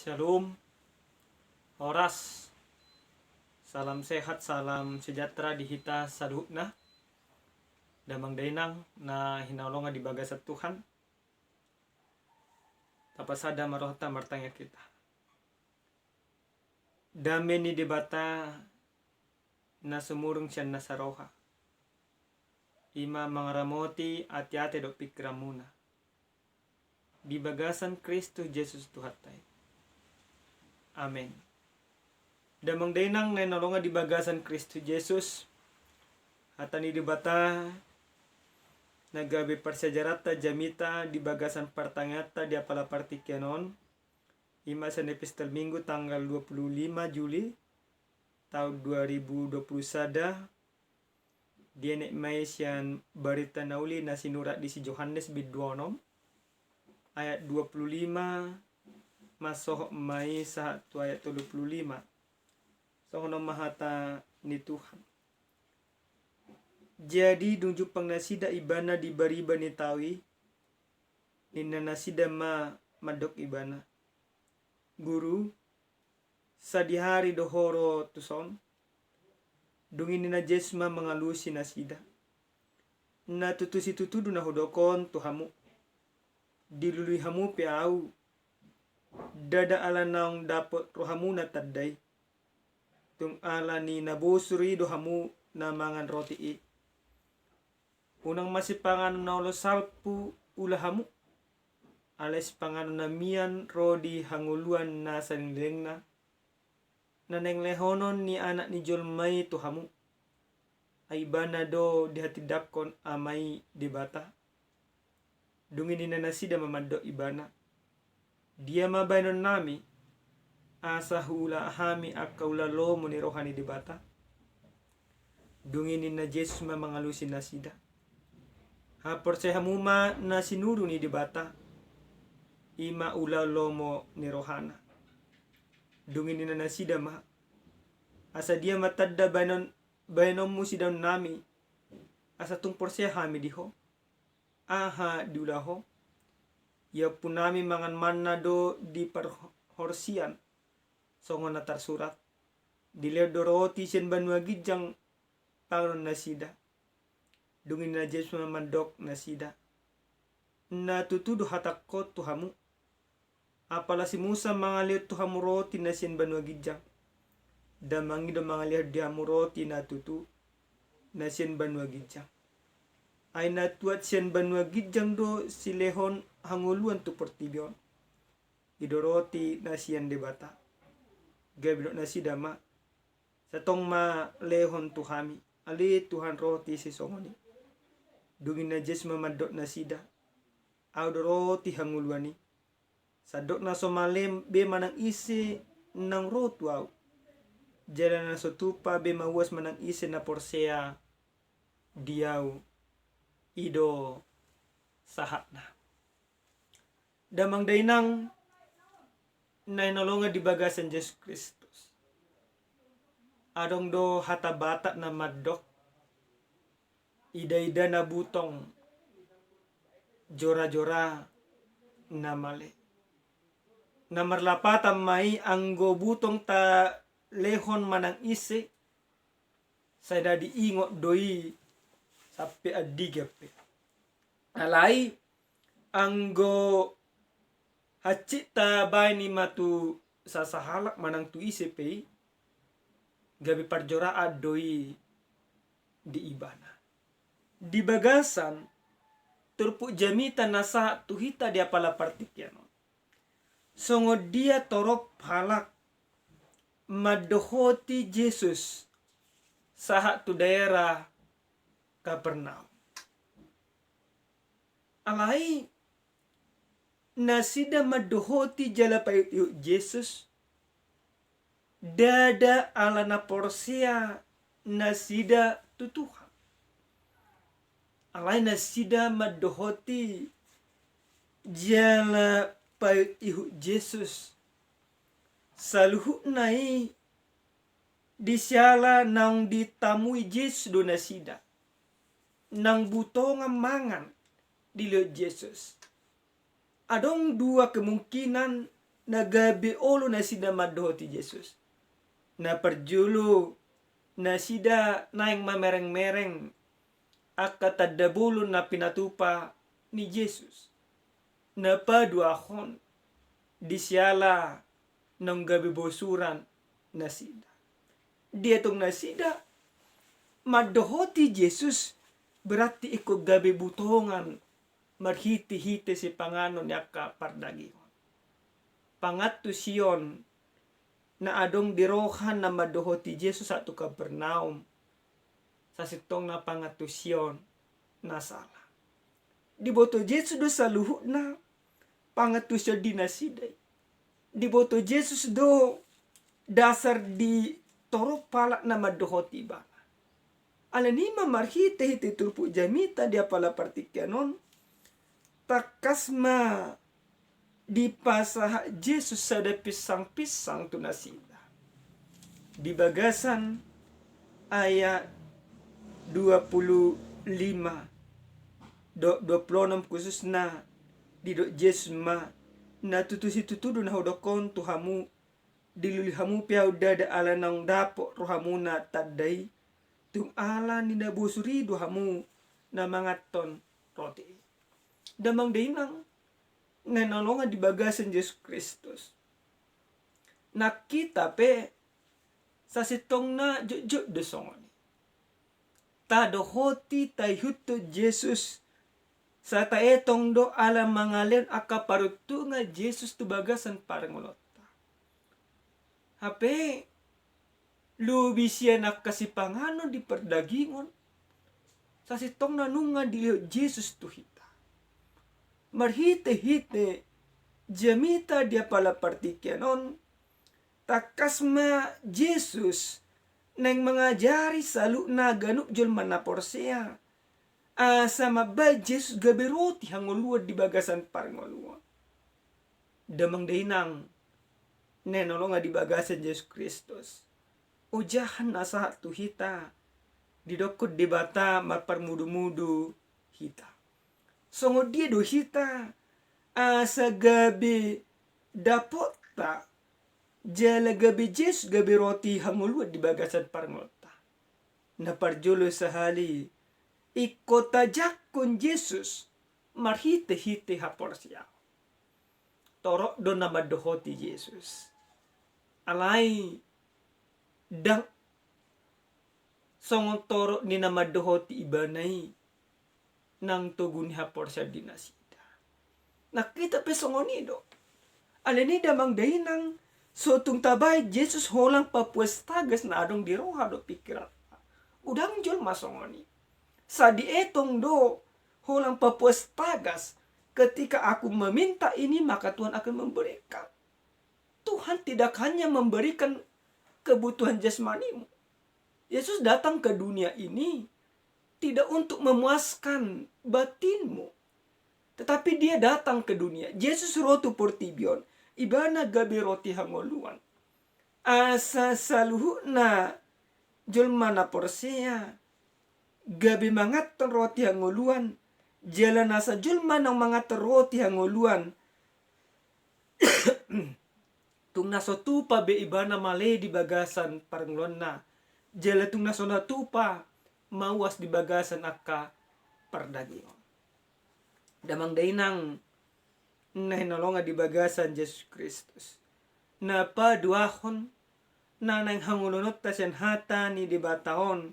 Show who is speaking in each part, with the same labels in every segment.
Speaker 1: Shalom, Horas, salam sehat, salam sejahtera di hita saduhna, damang dainang na hinaulonga di baga sa Tuhan, tapasada marohta martanya kita. Dame ni debata na sumurung siya na saroha. Ima mangaramoti ati-ati do pikramuna. Di bagasan Kristus Jesus Tuhatay. Amen. Damang dainang na nalonga di bagasan Kristo Jesus. Hatani di bata nagabi parsajarata jamita di bagasan partangata di apala partikyanon. Ima sa epistel Minggu tanggal 25 Juli tahun 2021. Dienek may siyan barita nauli na sinurat di si Johannes bidwonom ayat 25 masuk may sa ayat 25. So hono mahata ni Tuhan. Jadi dunjuk pangnasida ibana di bariba ni tawi nina nasida madok ibana. Guru sa dihari dohoro tuson dungin nina jesma mengalusi nasida. Na tutusi tutudu na hodokon tuhamu. Dilului hamu piau. Dada ala naong dapat rohamu na taday. Tung ala ni nabusuri dohamu na mangan roti i. Unang masipangan na ulo salpu ulahamu. Alas pangan na mian rodi hanguluan na sanileng na. Nanenglehonon ni anak ni Jolmay tuhamu. Ay banado dihatidakon amay dibata. Dungin ni nanasida mamado ibana. Dia mabaynon nami asa hula hami akaulalo mo ni rohani dibata. Dungin ni na Jesus mangalusin nasida. Hapor sa hamuma na sinuro ni dibata. Ima ulalo mo ni rohana. Dungin ni na nasida ma. Asa dia matadda baynon mo sidaw nami. Asa tungpor siya hami diho. Aha diulaho. Ya punami mangan manna do di parhorsian. Songo na tarsurat. Dileo doroti sen banwa gijang pangon nasida. Dungin na Yesus mamandok nasida. Na tutudo hatakot tuhamu. Apala si Musa mangalir tuhamu roti na sen banwa gijang. Damangi do mangalir dihamu roti na tutu na sen banwa gijang. Ay natuat sen banwa gijang do silehon hanguluan tu pertibion. Idoroti nasian debata. Gabilok nasi dama. Satong ma lehon tuhami. Ali Tuhan roti si songoni. Dungin na Jes mamadok nasida. Audoroti hanguluani. Sadok na somalem be manang isi nang rotu au. Jalan na sotupa be mawas manang isi na porsea diau. Ido sahat na. Damang dainang na inolonga di bagasan Yesus Kristus. Adong do hatabata na madok. Ida-ida na butong. Jora-jora na mali. Na marlapatan may anggo butong ta lehon manang isi. Sada diingot doi sapi adigape. Alai anggo hacita bay ni matu sasahalak manang tu isipe gabi parjora adoi di ibana. Di bagasan turpu jamita nasa tuhita dia pala partikiano. Songo dia torop halak madohoti Jesus sahat tu daerah Kapernaum. Alai nasida madohoti jala payu Jesus. Dada ala na porsia nasida tutuha. Alai nasida madohoti jala payu Jesus. Saluhu nai disyala nang ditamui Jesus do nasida. Nang butongan mangan di lihat Yesus. Adong dua kemungkinan na gabi olo na sida madoho ti Jesus. Na perjulu na sida naing mamereng-mereng akatadabulon na pinatupa ni Jesus. Na paduahon di siala ng gabi bosuran na sida. Dia tong na sida madoho ti Jesus berarti iko gabi butongan marhiti-hiti si panganon yaka pardagingon. Pangatto siyon na adong dirohan na madoho ti Jesus ato Kapernaum sa sitong na pangatto siyon na sala. Di boto Jesus do sa luhut na pangatto siya dinasiday. Di boto Jesus do dasar di toro pala na madoho ti bana. Alanima marhite-hite turpu jamita dia pala partikyanon takasma di pasah Jesus sada pisang-pisang tu nasida. Di bagasan ayat 25 26 khusus na di dok Jesus ma na tutusi tutudu na hodokon tuhamu dilulihamu piau dada ala nang dapo rohamu na tadai tung ala ni nabusuri duhamu na mangaton roti. Damang dinang nanolongan di bagasan Yesus Kristus. Nakita pe sa sitong na jujud desongon. Tadohoti tayhuto Jesus sa taetong do ala mangalen akaparutu nga Jesus tu bagasan parangolota. Hape lubi siya nakasipanganon di perdagingon sa sitong nanungan diliho Jesus tu hita. Marhite-hite jamita dia pala partikyanon takasma Jesus nang mangajari salu na ganuk jul manapor siya. Sa mabay Jesus gabiroti hanguluad di bagasan parangoluad. Damang dainang nenolong nga di bagasan Yesus Kristus. Ujahan na sa tuhita didokod di bata marparmudu-mudu hita. Songod dia do hita sa gabi dapot ta jala gabi Jesus gabi roti hanguluad di bagasan parangolta. Naparjulo sa hali ikotajak kon Jesus marhite-hite hapor siya. Torok do na madohoti Jesus. Alay dang songon toro ni na madohoti ibanay nang tugun hapor siya dinasida. Nakita pe songon nido. Alanida mang dahinang so tung tabay Jesus holang papuestagas na adong diroha do pikirat. Udang jol masongoni. Sa dietong do holang papuestagas ketika aku meminta ini maka Tuhan akan memberikan. Tuhan tidak hanya memberikan kebutuhan jasmanimu. Yesus datang ke dunia ini tidak untuk memuaskan batinmu. Tetapi dia datang ke dunia. Yesus rotu portibion. Ibana gabi roti hangoluan. Asa saluhuna julmana porsia. Gabi mangaton roti hangoluan. Jalan asa julman ang mangaton roti hangoluan. Tung naso tupa be ibana male di bagasan parangluan na. Jala tung naso na tupa mawas di bagasan akka pardagingon. Damang dainang na hinolonga di bagasan Yesus Kristus. Na paduahon na nang hangulunot ta siyan hata ni di bataon.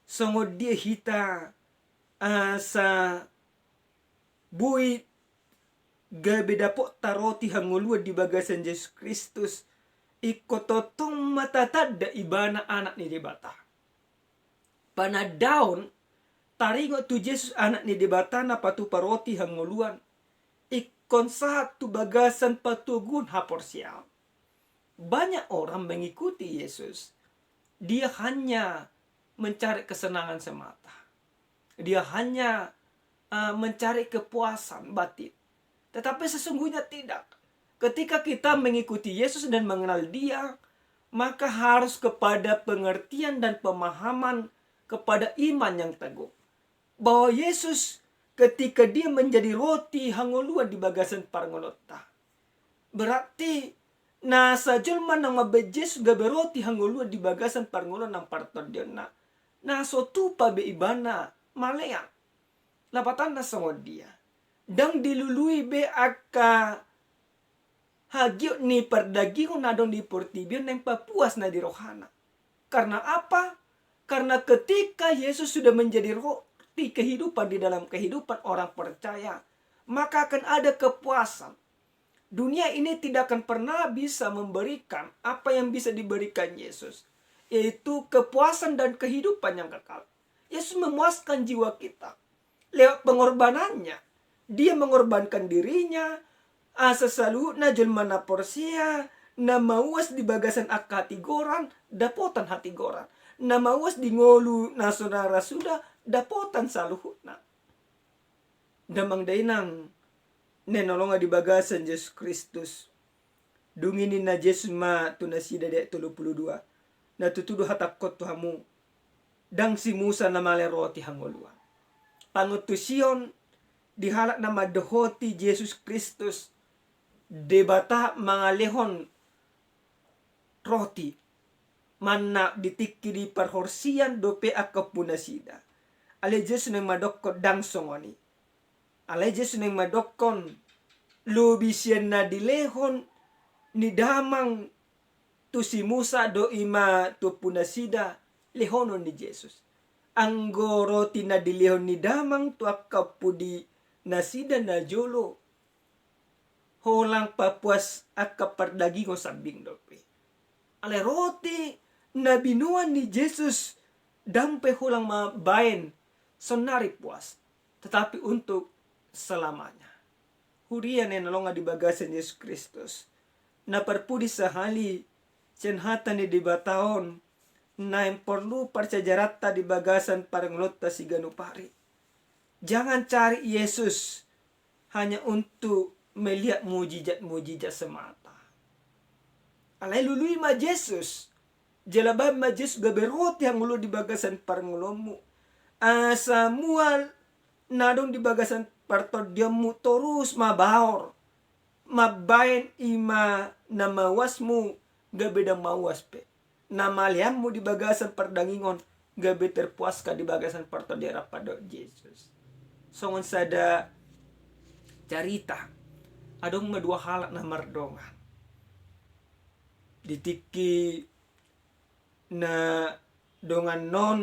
Speaker 1: Songod dia hita sa buit gabi dapo taroti hanguluad di bagasan Yesus Kristus ikototong matatad da ibana anak ni dibata. Panadaon taringo tu Jesus anak ni dibata na patu paroti hanguluan ikon sahat tu bagasan patugun hapor siya. Banyak orang mengikuti Yesus. Dia hanya mencari kesenangan semata. Dia hanya mencari kepuasan batin. Tetapi sesungguhnya tidak. Ketika kita mengikuti Yesus dan mengenal Dia, maka harus kepada pengertian dan pemahaman kepada iman yang teguh. Bahwa Yesus ketika Dia menjadi roti hangoluan di bagasan parangolota. Berarti nasa julma nang mabejes gabe roti hanggolua di bagasan parngolon nang partodion na so tupa be ibana malea lapatan na sangod dia dang dilului be aka hagyo ni perdagingon na dong di portibion nang papuas na di rohana. Karena apa? Karena ketika Yesus sudah menjadi roti kehidupan di dalam kehidupan orang percaya, maka akan ada kepuasan. Dunia ini tidak akan pernah bisa memberikan apa yang bisa diberikan Yesus, yaitu kepuasan dan kehidupan yang kekal. Yesus memuaskan jiwa kita lewat pengorbanannya. Dia mengorbankan dirinya, sesalu na jelma na porsia, na mawas di bagasan ak hati goran, dapotan hati goran. Na mawas di ngolu na saudara sudah, dapotan saluhutna. Damang dainang nenolonga di bagasan Yesus Kristus. Dunginin na Yesus ma tunasida de 32. Na tutudu hatakot tuhamu. Dang si Musa na male roti hangoluan. Pangutusion dihalak na madohoti Yesus Kristus. Debata mangalehon roti. Manna ditikki di perhorsian dope akapunasida. Ale Yesus nang madokko dang songoni. Ale Yesus nang madokkon lubisien na dilehon ni damang tu si Musa do ima tu punasida lehonon ni Yesus. Anggo roti na dilehon ni damang tu akapudi nasida na jolo. Holang papuas akapardagingo sabing dope. Ale roti na binuan ni Yesus dampe hulang mabain sonari puas. Tetapi untuk selamanya. Hurian yang nolonga di bagasan Yesus Kristus. Na perpudi sahali cenhatan ni di bataon na yang perlu percajarata di bagasan paranglota si ganupari. Jangan cari Yesus hanya untuk melihat mujizat-mujizat semata. Alai lului ma Yesus. Jalabab ma Yesus gaberoti yang ulu di bagasan paranglomu. Samual nadong di bagasan partodiamu terus mabaor. Mabain ima na mawasmu gabedang mawas pe. Na maliammu di bagasan perdangingon gabe terpuaska di bagasan partodiara pada Yesus. Songon sada carita adong madua halak na mardongan. Ditiki na dongan non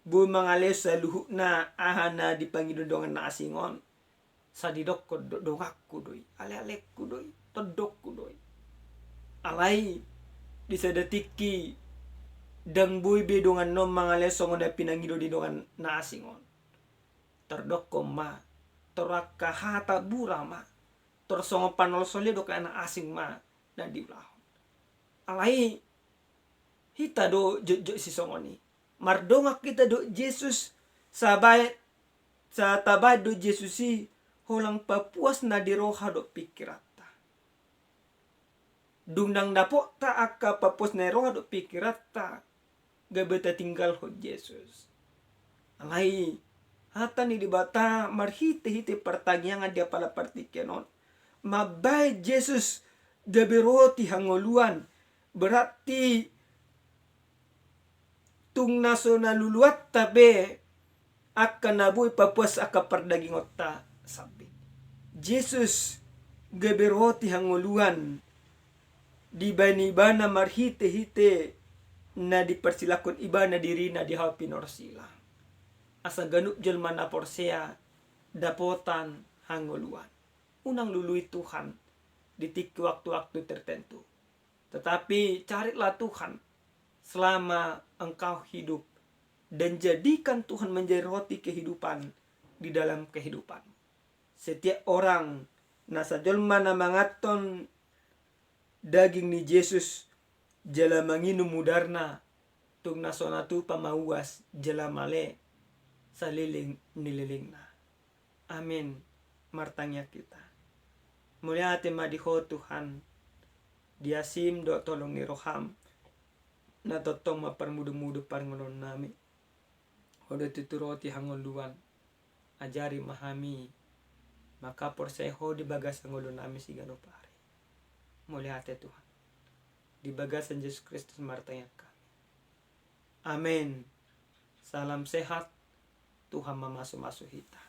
Speaker 1: bu mangales sa luhuk na ahana dipanggil dongan na asingon. Sa didok ko dongak kudoy. Ale-alek kudoy. Todok kudoy. Alay di sa datiki dang buy be dongan non mangales songon da pinangido di dongan na asingon. Terdok ko ma. Toraka hata bura ma. Torsongo panol sole do ka na asing ma na diulahon. Alay hita do jojo si songoni. Mardongak kita do Yesus sabay sa tabay do Yesus si holang papuas na diroha do pikirata. Dungdang dapo ta akka papuas na roha do pikirata gabeta tinggal ho Yesus. Alay hata ni dibata marhite-hite pertagyangan dia pala partikenon. Mabay Yesus gaberoti hangoluan. Berarti tung naso naluluat tabe akan nabuy papuas aka perdagingot ta sabi. Jesus gaberoti hangoluan di bani-bana marhite-hite na dipersilakon iba na diri na dihaw pinorsila. Asa ganup jelma na porsea dapotan hangoluan. Unang lului Tuhan di waktu-waktu tertentu. Tetapi carilah Tuhan selama engkau hidup dan jadikan Tuhan menjadi roti kehidupan di dalam kehidupan. Setiap orang nasa jolma na mangaton daging ni Yesus jala manginum mudarna tung nasona tu pamawas jala male saliling nililingna. Amin. Martanya kita. Mulia ate madiho Tuhan. Diasim do tolong ni roham. Na totong maparmudu-mudu parngolon nami. Hodo tuturoti hangoluan. Ajari mahami. Maka porseho di bagas hangolon nami si ganopari. Mulai hati Tuhan. Di bagasan Yesus Kristus martanya kami. Amin. Salam sehat. Tuhan memasuk-masuk kita.